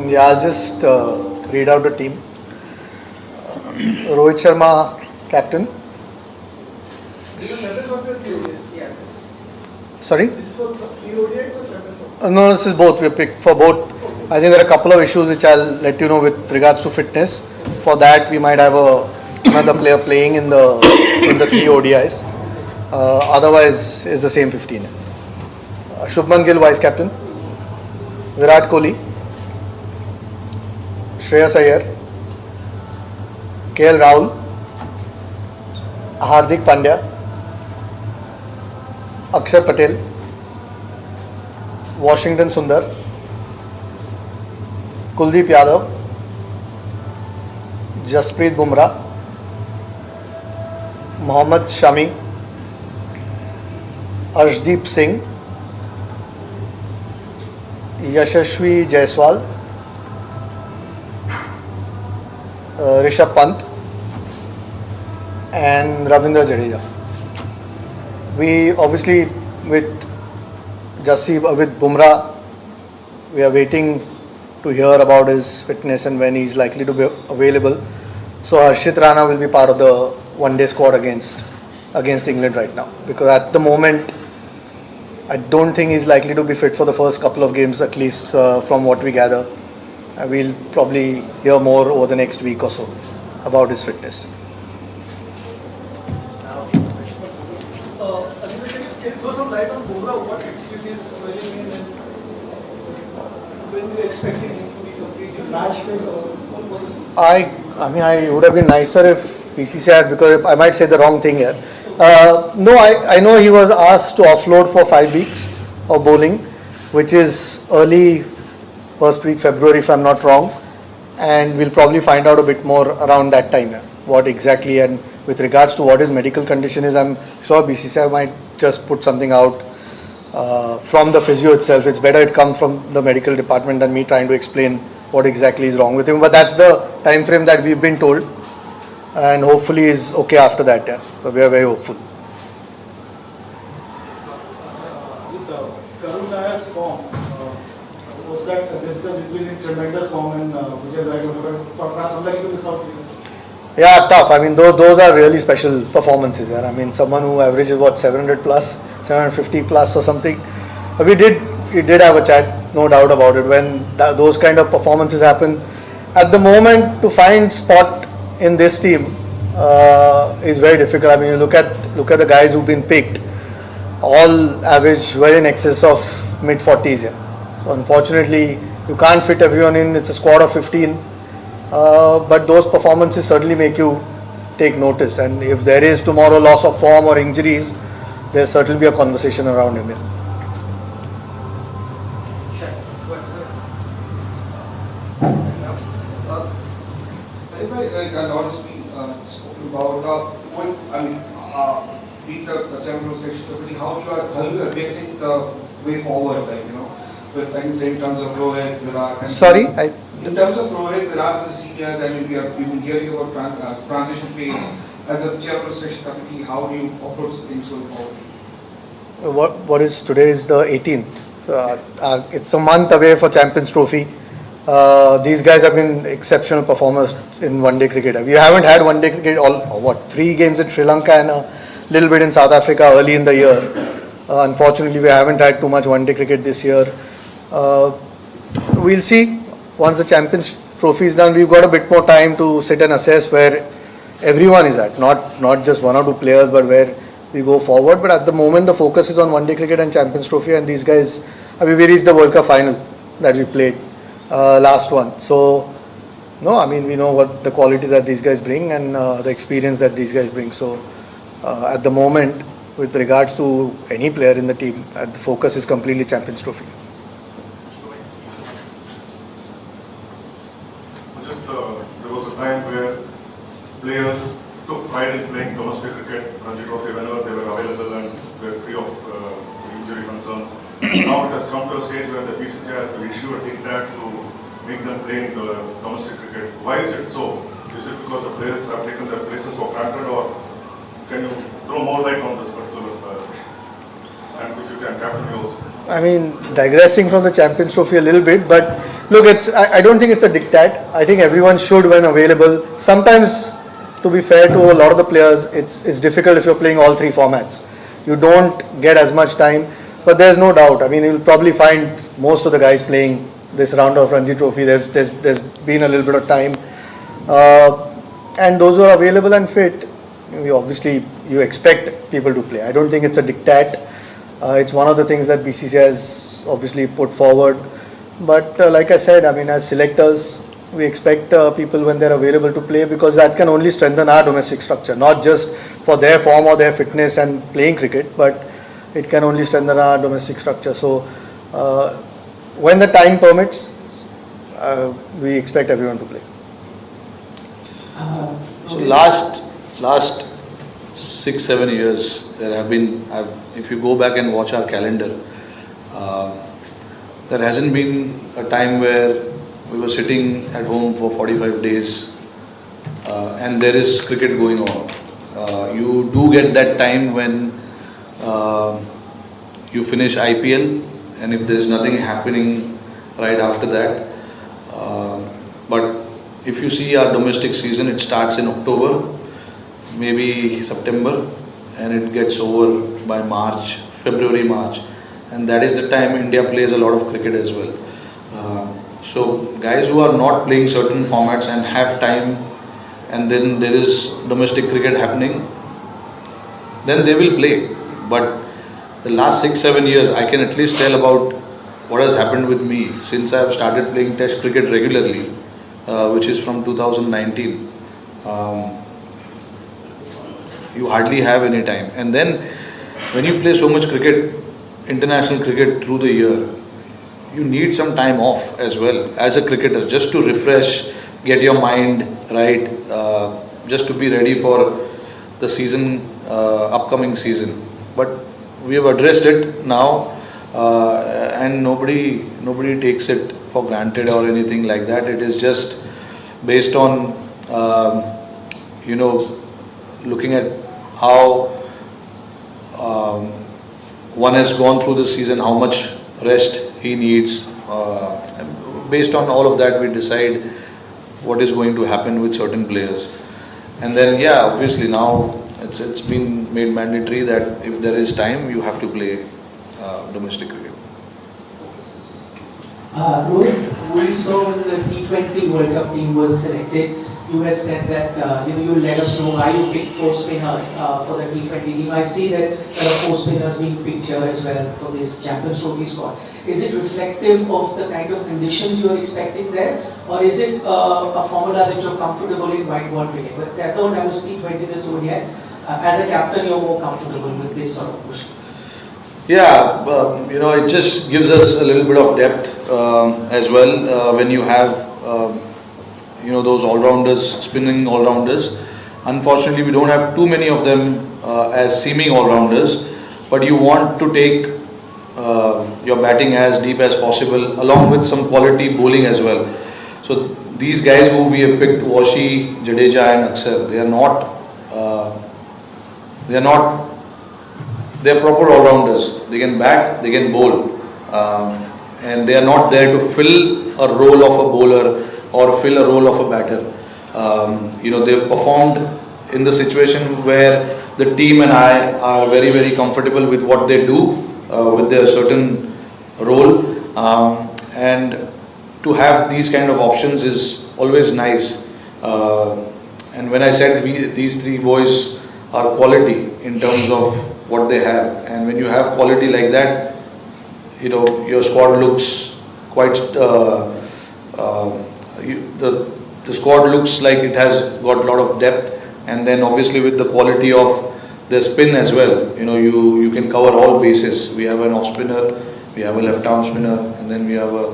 Yeah, I'll just read out the team. Rohit Sharma, captain. Sorry? No, this is both. We picked for both. I think there are a couple of issues which I'll let you know with regards to fitness. For that, we might have another player playing in the three ODIs. Otherwise, it's the same 15. Shubman Gill, vice captain. Virat Kohli. Shreyas Iyer. KL Rahul. Hardik Pandya. Akshar Patel. Washington Sundar. Kuldeep Yadav. Jasprit Bumrah. Mohammad Shami. Arshdeep Singh. Yashasvi Jaiswal. Rishabh Pant. And Ravindra Jadeja. We obviously with Bumrah, we are waiting to hear about his fitness and when he's likely to be available. So Harshit Rana will be part of the one-day squad against England right now, because at the moment I don't think he's likely to be fit for the first couple of games, at least from what we gather. We'll probably hear more over the next week or so about his fitness. Can you throw some light on Bumrah? What actually is swelling in his? When we expecting him to be completely match fit, or what is? I would have been nicer if PCC had, because I might say the wrong thing here. No, I know he was asked to offload for 5 weeks of bowling, which is early first week February if I'm not wrong, and we'll probably find out a bit more around that time, what exactly, and with regards to what his medical condition is, I'm sure BCCI might just put something out from the physio itself. It's better it comes from the medical department than me trying to explain what exactly is wrong with him, but that's the time frame that we've been told, and hopefully is okay after that. So we are very hopeful. With Karun Nayar's form, was that discussed? He's been in tremendous form, and which is right over, but perhaps unlikely to miss out. Yeah, tough. I mean, those are really special performances. I mean, someone who averages 700 plus, 750 plus or something. We did have a chat, no doubt about it. When those kind of performances happen, at the moment to find spot in this team is very difficult. I mean, you look at the guys who've been picked, all average well in excess of mid 40s. So unfortunately, you can't fit everyone in. It's a squad of 15. But those performances certainly make you take notice, and if there is tomorrow loss of form or injuries, there'll certainly be a conversation around him. A lot has been spoken about beat the Champions League. How you are facing the way forward, in terms of Rohit, Virat. Sorry, in terms of Rohit, Virat, the seniors, we've been hearing about transition phase. As a Champions League committee, how do you approach things going forward? What is today is the 18th. It's a month away for Champions Trophy. These guys have been exceptional performers in one-day cricket. We haven't had one-day cricket 3 games in Sri Lanka and a little bit in South Africa early in the year. Unfortunately, we haven't had too much one-day cricket this year. We'll see. Once the Champions Trophy is done, we've got a bit more time to sit and assess where everyone is at, not just 1 or 2 players, but where we go forward. But at the moment, the focus is on one-day cricket and Champions Trophy, and these guys, we reached the World Cup final that we played last one. So, no, we know what the quality that these guys bring and the experience that these guys bring. So, at the moment, with regards to any player in the team, the focus is completely Champions Trophy. There was a time where players took pride in playing domestic cricket, Ranji Trophy, whenever they were available and were free of injury concerns. Now it has come to a stage where the BCCI has to issue a diktat to make them play in the domestic cricket. Why is it so? Is it because the players have taken their places for granted, or can you throw more light on this particular issue? And if you can, Captain, you also. Digressing from the Champions Trophy a little bit, but Look, I don't think it's a diktat. I think everyone should when available. Sometimes, to be fair to a lot of the players, it's difficult if you're playing all three formats. You don't get as much time, but there's no doubt. I mean, you'll probably find most of the guys playing this round of Ranji Trophy. There's been a little bit of time, and those who are available and fit, you expect people to play. I don't think it's a diktat. It's one of the things that BCCI has obviously put forward. But like I said, I mean, as selectors, we expect people when they're available to play, because that can only strengthen our domestic structure, not just for their form or their fitness and playing cricket, but it can only strengthen our domestic structure. So when the time permits, we expect everyone to play. So last 6-7 years, there have been, if you go back and watch our calendar, there hasn't been a time where we were sitting at home for 45 days and there is cricket going on. You do get that time when you finish IPL, and if there is nothing happening right after that. But if you see our domestic season, it starts in October, maybe September, and it gets over by March, February, March. And that is the time India plays a lot of cricket as well. So guys who are not playing certain formats and have time, and then there is domestic cricket happening, then they will play. But the last 6-7 years, I can at least tell about what has happened with me since I have started playing Test cricket regularly, which is from 2019. You hardly have any time. And then when you play so much cricket, international cricket through the year, you need some time off as well as a cricketer, just to refresh, get your mind right, just to be ready for the season, upcoming season. But we have addressed it now, and nobody takes it for granted or anything like that. It is just based on looking at how one has gone through the season, how much rest he needs. Based on all of that, we decide what is going to happen with certain players. And then, yeah, obviously now it's been made mandatory that if there is time, you have to play domestic cricket. Rohit, we saw when the T20 World Cup team was selected, you had said that you'll let us know why you picked 4 spinners for the T20 team. I see that there are 4 spinners being picked here as well for this Champions Trophy squad. Is it reflective of the kind of conditions you are expecting there, or is it a formula that you're comfortable in white ball cricket? But that don't have a T20 this over yet. As a captain, you're more comfortable with this sort of push. Yeah, it just gives us a little bit of depth as well when you have those all-rounders, spinning all-rounders. Unfortunately, we don't have too many of them as seeming all-rounders, but you want to take your batting as deep as possible, along with some quality bowling as well. So these guys who we have picked, Washi, Jadeja and Akshar, they're proper all-rounders. They can bat, they can bowl, and they are not there to fill a role of a bowler or fill a role of a batter. They've performed in the situation where the team and I are very, very comfortable with what they do, with their certain role, and to have these kind of options is always nice. And when I said these 3 boys are quality in terms of what they have, and when you have quality like that, your squad looks quite the squad looks like it has got a lot of depth. And then obviously with the quality of the spin as well, you can cover all bases. We have an off spinner, we have a left arm spinner, and then we have a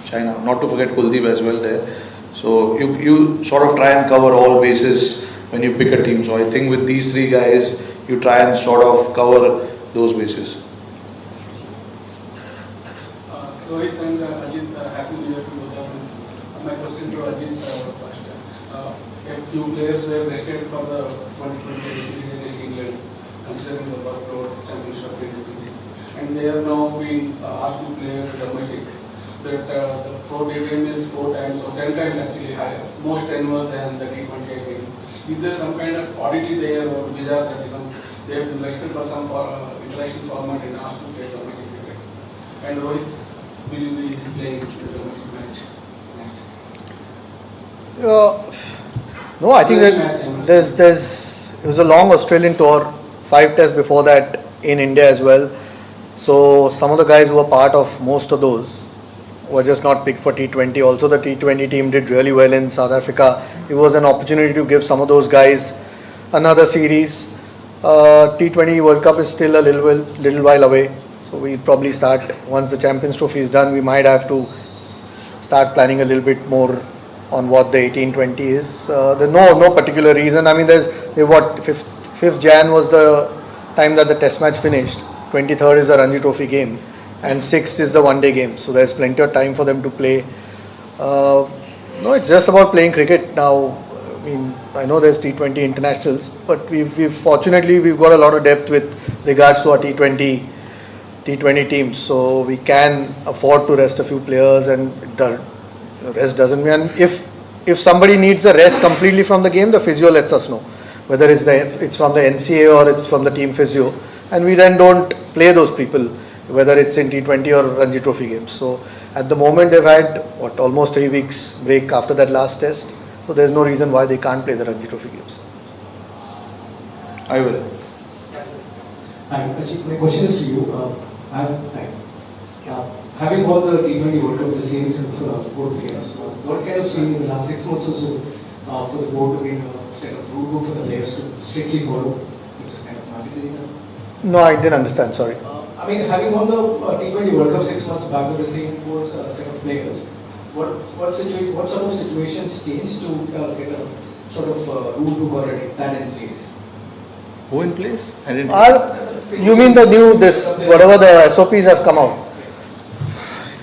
China, not to forget Kuldeep as well there. So you sort of try and cover all bases when you pick a team. So I think with these 3 guys, you try and sort of cover those bases. Rohit and Ajit, happy New Year to both of you. My question to Ajit first. A few players were rested for the 2020 series against England, considering the workload, championship, and they are now being asked to play domestic. that the 4-day game is 4 times or 10 times actually higher, most tenuous than the T20 game. Is there some kind of oddity there or bizarre that they have been selected for some international format in asked to play domestic cricket? And Rohit, will you be playing the domestic match? No, I think that it was a long Australian tour, 5 tests before that in India as well. So some of the guys who were part of most of those were just not picked for T20. Also the T20 team did really well in South Africa. It was an opportunity to give some of those guys another series. T20 World Cup is still a little while away. So we'll probably start, once the Champions Trophy is done, we might have to start planning a little bit more on what the 18-20 is. There's no particular reason. I mean, 5th Jan was the time that the test match finished. 23rd is the Ranji Trophy game. And 6th is the one-day game. So there's plenty of time for them to play. No, it's just about playing cricket now. I mean, I know there's T20 internationals, but fortunately we've got a lot of depth with regards to our T20 teams. So we can afford to rest a few players, and rest doesn't mean if somebody needs a rest completely from the game, the physio lets us know whether it's from the NCA or it's from the team physio, and we then don't play those people whether it's in T20 or Ranji Trophy games. So at the moment they've had almost 3 weeks break after that last test, so there's no reason why they can't play the Ranji Trophy games. I will. Hi, Ajit, my question is to you. Having won the T20 World Cup, the series of board players, what kind of stream in the last 6 months or so for the board to make a set of rule book for the players to strictly follow, which is kind of mandatory now? No, I didn't understand, sorry. I mean, having won the T20 World Cup 6 months back with the same 4 set of players, what sort of situations changed to get a sort of rule book or that in place? Who in place? I didn't. You mean the new, whatever the SOPs have come out?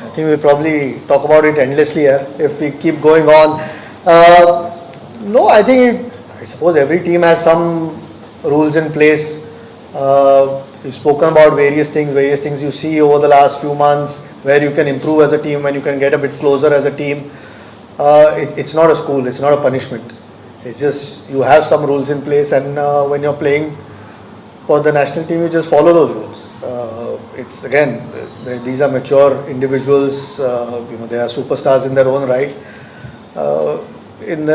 I think we'll probably talk about it endlessly here if we keep going on. No, I suppose every team has some rules in place. We've spoken about various things you see over the last few months where you can improve as a team, when you can get a bit closer as a team. It's not a school, it's not a punishment. It's just you have some rules in place, and when you're playing for the national team, you just follow those rules. It's again, these are mature individuals. They are superstars in their own right in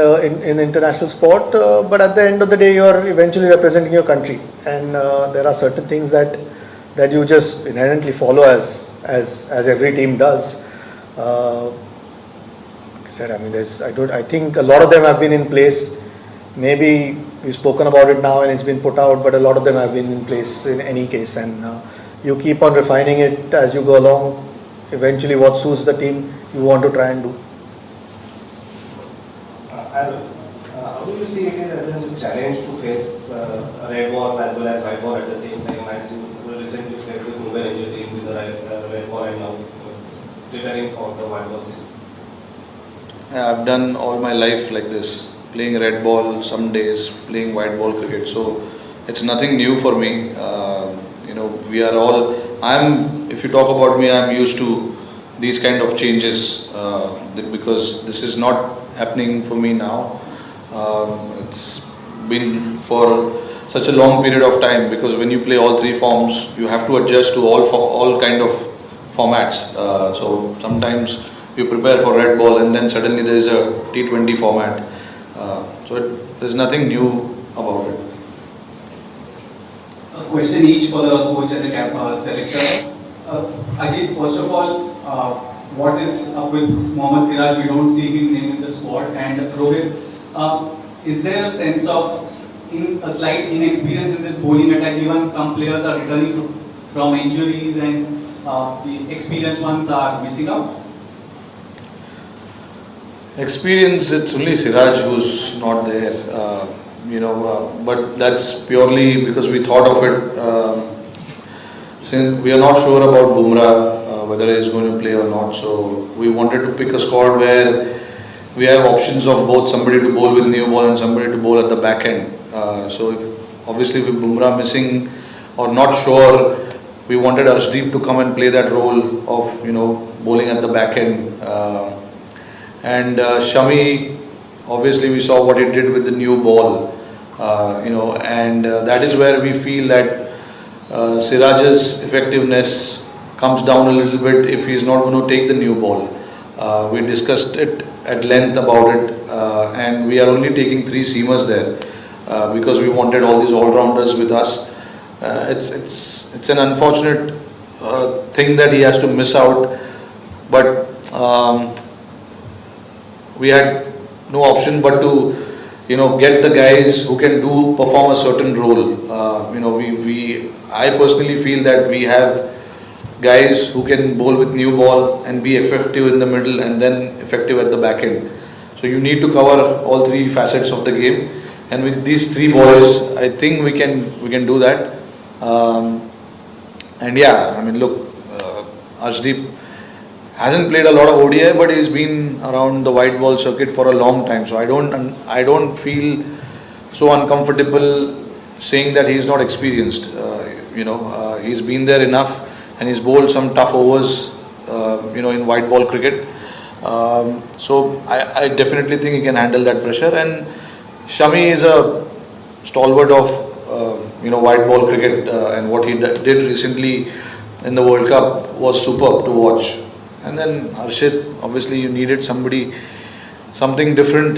international sport. But at the end of the day, you are eventually representing your country, and there are certain things that you just inherently follow as every team does. I think a lot of them have been in place. Maybe we've spoken about it now and it's been put out, but a lot of them have been in place in any case, and you keep on refining it as you go along. Eventually what suits the team you want to try and do. How do you see it as a challenge to face a red ball as well as white ball at the same time, as you recently played with Mumbai Indian team with the red ball and now preparing for the white ball series? I've done all my life like this, playing red ball some days, playing white ball cricket. So it's nothing new for me. We are all. If you talk about me, I'm used to these kind of changes because this is not happening for me now. It's been for such a long period of time, because when you play all 3 forms, you have to adjust to all kind of formats. So sometimes you prepare for red ball and then suddenly there is a T20 format. There's nothing new about it. A question each for the coach and the selector. Ajit, first of all, what is up with Mohammad Siraj? We don't see him named in the squad. And Rohit, is there a sense of a slight inexperience in this bowling attack, given some players are returning from injuries and the experienced ones are missing out? Experience, it's only Siraj who's not there, but that's purely because we thought of it. Since we are not sure about Bumrah, whether he is going to play or not, so we wanted to pick a squad where we have options of both somebody to bowl with new ball and somebody to bowl at the back end. So if obviously with Bumrah missing or not sure we wanted Arshdeep to come and play that role of, bowling at the back end. And Shami, obviously we saw what he did with the new ball, and that is where we feel that Siraj's effectiveness comes down a little bit if he is not going to take the new ball. We discussed it at length about it, and we are only taking 3 seamers there because we wanted all these all-rounders with us. It's an unfortunate thing that he has to miss out, but we had no option but to get the guys who can perform a certain role. I personally feel that we have guys who can bowl with new ball and be effective in the middle and then effective at the back end. So you need to cover all 3 facets of the game, and with these 3 boys, I think we can do that. And yeah, I mean, look, Arshdeep hasn't played a lot of ODI, but he's been around the white ball circuit for a long time. So I don't feel so uncomfortable saying that he's not experienced. He's been there enough, and he's bowled some tough overs, in white ball cricket. So I definitely think he can handle that pressure. And Shami is a stalwart of white ball cricket, and what he did recently in the World Cup was superb to watch. And then Harshit, obviously you needed something different.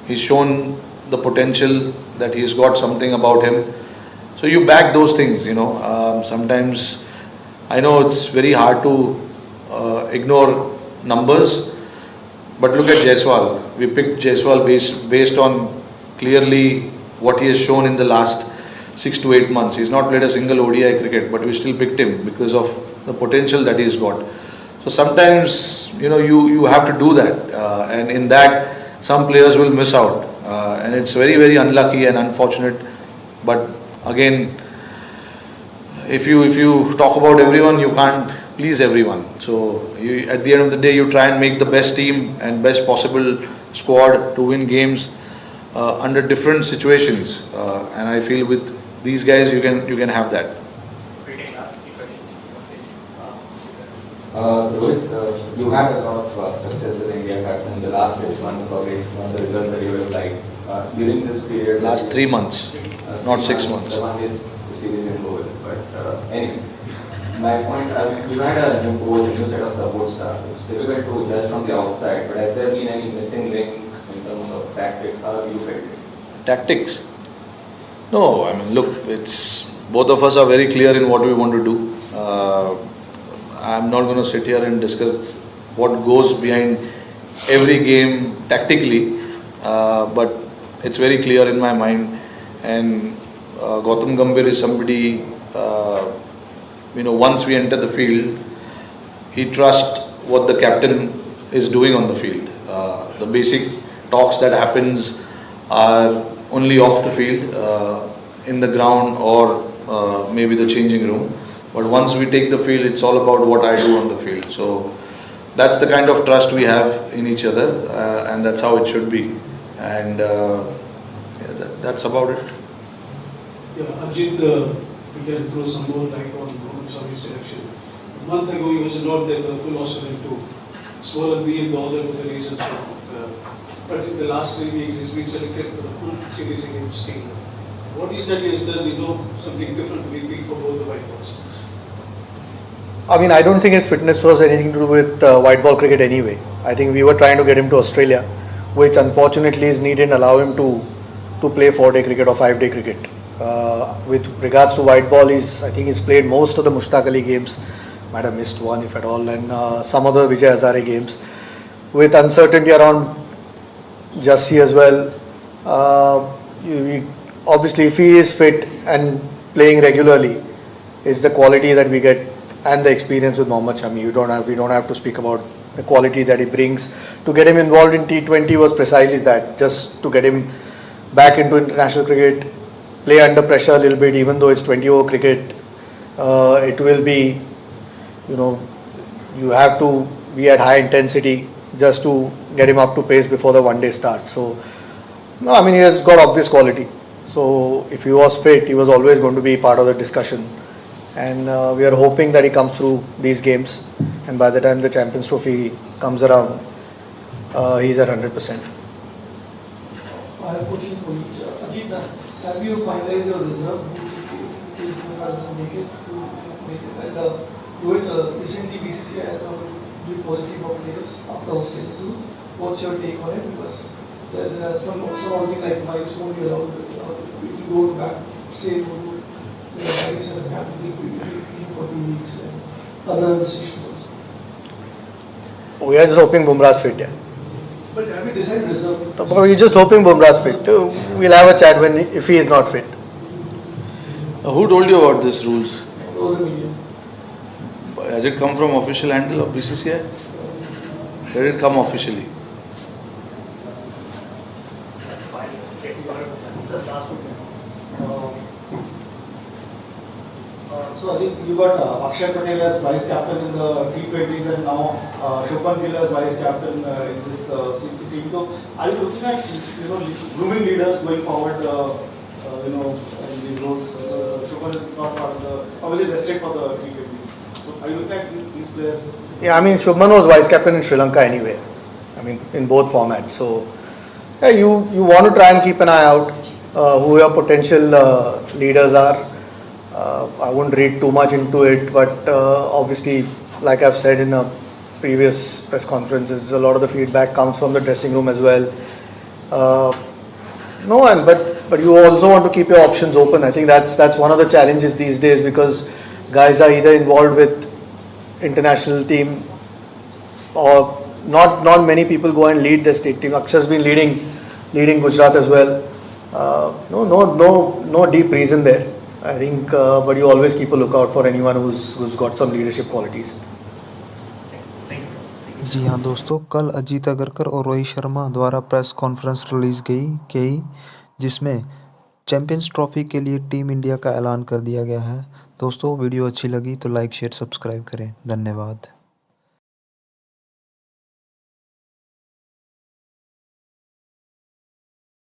He's shown the potential that he's got something about him. So you back those things, sometimes I know it's very hard to ignore numbers, but look at Jaiswal. We picked Jaiswal based on clearly what he has shown in the last 6 to 8 months. He's not played a single ODI cricket, but we still picked him because of the potential that he's got. So sometimes, you have to do that, and in that some players will miss out, and it's very, very unlucky and unfortunate. But again, if you talk about everyone, you can't please everyone. So at the end of the day, you try and make the best team and best possible squad to win games under different situations, and I feel with these guys you can have that. Rohit, you had a lot of success in India captain in the last 6 months, probably one of the results that you would have liked. During this period, last 3 months, not 6 months. The one is the series in goal. But anyway, my point, you had a new coach, a new set of support staff. It's difficult to judge from the outside, but has there been any missing link in terms of tactics? How have you felt it? Tactics? No, I mean, look, both of us are very clear in what we want to do. I'm not going to sit here and discuss what goes behind every game tactically, but it's very clear in my mind. And Gautam Gambhir is somebody, once we enter the field, he trusts what the captain is doing on the field. The basic talks that happens are only off the field, in the ground or maybe the changing room. But once we take the field, it's all about what I do on the field. So that's the kind of trust we have in each other, and that's how it should be. And that's about it. Yeah, Ajit, we can throw some more light on Mohammad Shami's selection. A month ago, he was not there for full Australian tour. So be in bother with the reasons for but in the last 3 weeks, he's been selected for the full series against England. What is that he has done, something different to be big for both the white balls? I mean, I don't think his fitness was anything to do with white ball cricket anyway. I think we were trying to get him to Australia, which unfortunately is needed and allow him to play 4-day cricket or 5-day cricket. With regards to white ball, I think he's played most of the Mushtaq Ali games, might have missed one if at all, and some other Vijay Hazare games. With uncertainty around Jassi as well, obviously if he is fit and playing regularly, it's the quality that we get and the experience with Mohammad Shami. We don't have to speak about the quality that he brings. To get him involved in T20 was precisely that, just to get him back into international cricket, play under pressure a little bit, even though it's 20-over cricket. It will be, you have to be at high intensity just to get him up to pace before the one-day start. So, no, I mean, he has got obvious quality. So, if he was fit, he was always going to be part of the discussion. and we are hoping that he comes through these games, and by the time the Champions Trophy comes around, he's at 100%. I have a question for you. Ajit, have you finalized your reserve? Is doesn't make it to make it? And Rohit, recently BCCI has come with new policy for players after Australia 2. What's your take on it? Because there are some thing like milestone you allowed to go back, say, the guys have to be for 2 weeks and other restrictions. We are just hoping Bumrah's fit, yeah. But have you decided reserve? We're just hoping Bumrah's fit. We'll have a chat if he is not fit. Who told you about these rules? All the media. Has it come from official handle of BCCI? Where did it come officially? So I think you got Akshay Patel as vice captain in the T20s and now Shubman Gill as vice captain in this team. So are you looking at grooming leaders going forward? In these roles. Shubman is not part of the obviously restricted for the T20s. So are you looking at these players? Yeah, I mean Shubman was vice captain in Sri Lanka anyway. I mean in both formats. So yeah, you want to try and keep an eye out who your potential leaders are. I wouldn't read too much into it, but obviously, like I've said in previous press conferences, a lot of the feedback comes from the dressing room as well. But you also want to keep your options open. I think that's one of the challenges these days because guys are either involved with international team or not many people go and lead the state team. Akshar's been leading Gujarat as well. No deep reason there. I think, but you always keep a lookout for anyone who's got some leadership qualities. जी हाँ दोस्तों, कल अजीत अगरकर और रोहित शर्मा द्वारा press conference release की जिसमें champions trophy के लिए team India का ऐलान कर दिया गया है। दोस्तों वीडियो अच्छी लगी तो लाइक शेयर सब्सक्राइब करें। धन्यवाद।